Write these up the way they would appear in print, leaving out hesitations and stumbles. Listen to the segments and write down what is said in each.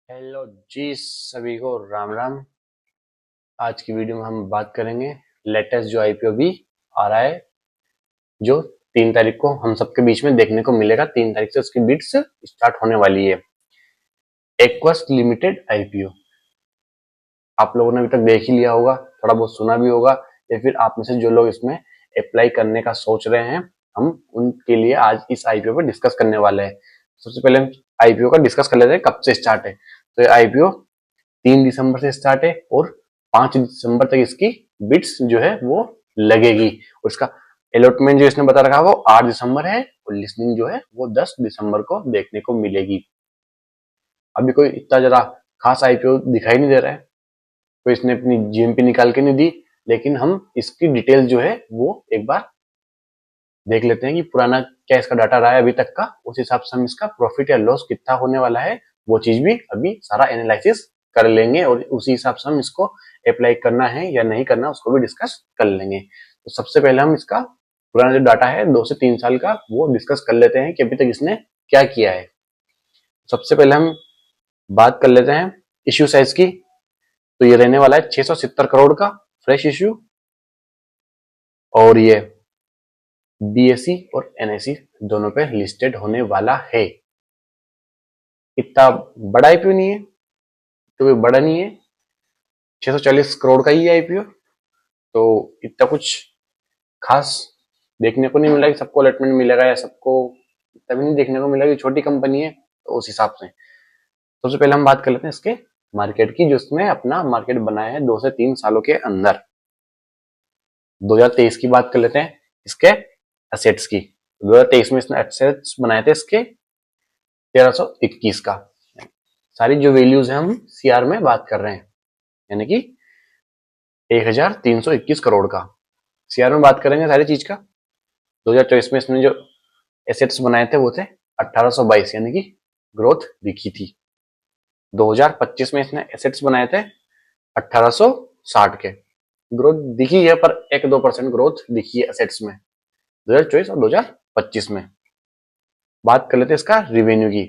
Hello जी, सभी को राम राम। आज की वीडियो में हम बात करेंगे लेटेस्ट जो आईपीओ भी आ रहा है, जो 3 तारीख को हम सबके बीच में देखने को मिलेगा। 3 तारीख से उसकी बिड्स स्टार्ट होने वाली है। एक्वस्ट लिमिटेड आईपीओ आप लोगों ने अभी तक देख ही लिया होगा, थोड़ा बहुत सुना भी होगा, या फिर आप में से जो लोग इसमें अप्लाई करने का सोच रहे हैं, हम उनके लिए आज इस आईपीओ पर डिस्कस करने वाले हैं। सबसे पहले हम आईपीओ का डिस्कस कर लेते हैं, कब से स्टार्ट है। तो ये आईपीओ 3 दिसंबर से स्टार्ट है और 5 दिसंबर तक इसकी बिट्स जो है वो लगेगी। और इसका अलॉटमेंट जो इसने बता रखा है वो 8 दिसंबर है और लिसनिंग जो है वो 10 दिसंबर को देखने को मिलेगी। अभी कोई इतना जरा खास आईपीओ दिखाई नहीं दे रहा है, तो इसने अपनी जीएमपी निकाल के नहीं दी, लेकिन हम इसकी डिटेल जो है वो एक बार देख लेते हैं कि पुराना क्या इसका डाटा रहा है अभी तक का। उस हिसाब से हम इसका प्रॉफिट या लॉस कितना होने वाला है वो चीज भी अभी सारा एनालिसिस कर लेंगे, और उसी हिसाब से हम इसको अप्लाई करना है या नहीं करना उसको भी डिस्कस कर लेंगे। तो सबसे पहले हम इसका पुराना जो डाटा है 2 से 3 साल का वो डिस्कस कर लेते हैं कि अभी तक इसने क्या किया है। सबसे पहले हम बात कर लेते हैं इश्यू साइज की। तो ये रहने वाला है 670 करोड़ का फ्रेश इश्यू, और ये बीएसई और एनएसई दोनों पे लिस्टेड होने वाला है। इतना बड़ा आईपीओ नहीं है, तो भी बड़ा नहीं है, 640 करोड़ का ही आईपीओ, तो इतना कुछ खास देखने को नहीं मिला कि सबको अलॉटमेंट मिलेगा या सबको तभी नहीं देखने को मिला कि छोटी कंपनी है। तो उस हिसाब से सबसे पहले हम बात कर लेते हैं इसके मार्केट की, जो इसमें अपना मार्केट बनाया है 2 से 3 सालों के अंदर। 2023 की बात कर लेते हैं इसके एसेट्स की। 2023 में इसने एसेट्स बनाए थे इसके 1321 का। सारी जो वैल्यूज है हम सीआर में बात कर रहे हैं, यानी कि 1321 करोड़ का सीआर में बात करेंगे सारी चीज का। 2024 में इसने जो एसेट्स बनाए थे वो थे 1822, यानी कि ग्रोथ दिखी थी। 2025 में इसने एसेट्स बनाए थे 1860 के, ग्रोथ दिखी है पर 1-2% ग्रोथ दिखी है एसेट्स में 2024 और 2025 में। बात कर लेते हैं इसका रिवेन्यू की।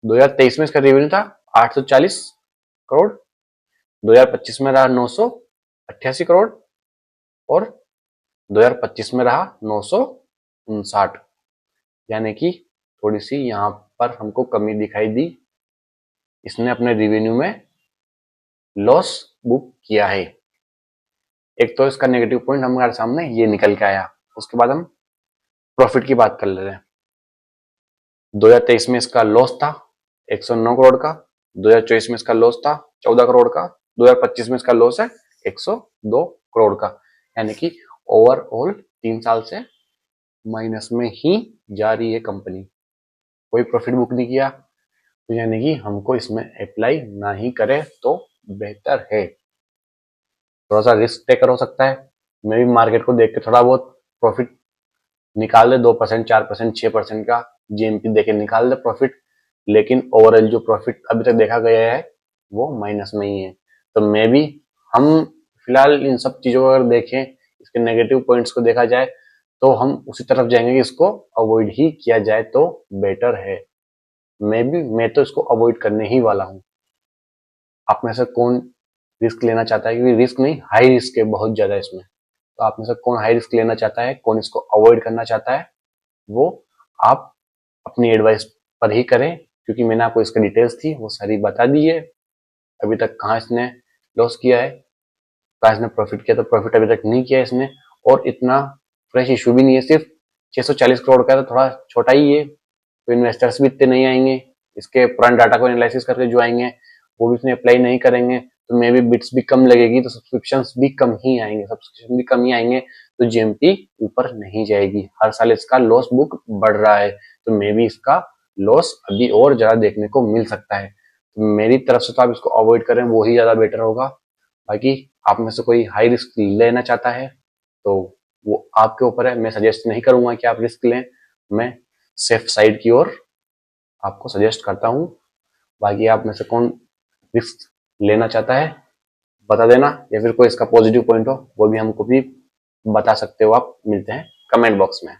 2023 में इसका रेवेन्यू था 840 करोड़, 2025 में रहा 988 करोड़, और 2025 में रहा 959, यानी कि थोड़ी सी यहाँ पर हमको कमी दिखाई दी। इसने अपने रेवेन्यू में लॉस बुक किया है। एक तो इसका नेगेटिव पॉइंट हमारे सामने ये निकल के आया। उसके बाद हम प्रॉफिट की बात कर लेते हैं। 2023 में इसका लॉस था 109 करोड़ का, 2024 में इसका लॉस था 14 करोड़ का, 2025 में इसका लॉस है 102 करोड़ का, यानी कि ओवरऑल 3 साल से माइनस में ही जा रही है कंपनी। कोई प्रॉफिट बुक नहीं किया, तो यानी कि हमको इसमें अप्लाई ना ही करे तो बेहतर है। थोड़ा सा रिस्क टेकर हो सकता है, मैं भी मार्केट को देख के थोड़ा बहुत प्रॉफिट निकाल दे, 2%, 4%, 6% का जीएमपी देके निकाल दे प्रॉफिट, लेकिन ओवरऑल जो प्रॉफिट अभी तक देखा गया है वो माइनस में ही है। तो मे भी हम फिलहाल इन सब चीजों को अगर देखें, इसके नेगेटिव पॉइंट्स को देखा जाए, तो हम उसी तरफ जाएंगे कि इसको अवॉइड ही किया जाए तो बेटर है। मैं तो इसको अवॉइड करने ही वाला हूँ। आप में से कौन रिस्क लेना चाहता है, क्योंकि रिस्क नहीं, हाई रिस्क है बहुत ज्यादा इसमें। तो आप में से कौन हाई रिस्क लेना चाहता है, कौन इसको अवॉइड करना चाहता है, वो आप अपनी एडवाइस पर ही करें, क्योंकि मैंने आपको इसका डिटेल्स थी वो सारी बता दी है। अभी तक कहाँ इसने लॉस किया है, कहाँ इसने प्रॉफिट किया, तो प्रॉफिट अभी तक नहीं किया इसने, और इतना फ्रेश इशू भी नहीं है, सिर्फ 640 करोड़ का है, तो थोड़ा छोटा ही है। तो इन्वेस्टर्स भी इतने नहीं आएंगे इसके पुराने डाटा को एनालिसिस करके, जो आएंगे वो भी इसमें अप्लाई नहीं करेंगे, तो मे बी बिट्स भी कम लगेगी, तो सब्सक्रिप्शन भी कम ही आएंगे, सब्सक्रिप्शन भी कम ही आएंगे, तो जीएमपी ऊपर नहीं जाएगी। हर साल इसका लॉस बुक बढ़ रहा है, तो मे बी इसका लॉस अभी और ज्यादा देखने को मिल सकता है। तो मेरी तरफ से तो आप इसको अवॉइड करें, वो ही ज्यादा बेटर होगा। बाकी आप में से कोई हाई रिस्क लेना चाहता है तो वो आपके ऊपर है, मैं सजेस्ट नहीं करूंगा कि आप रिस्क लें, मैं सेफ साइड की ओर आपको सजेस्ट करता हूँ। बाकी आप में से कौन रिस्क लेना चाहता है बता देना, या फिर कोई इसका पॉजिटिव पॉइंट हो वो भी हमको भी बता सकते हो आप। मिलते हैं कमेंट बॉक्स में।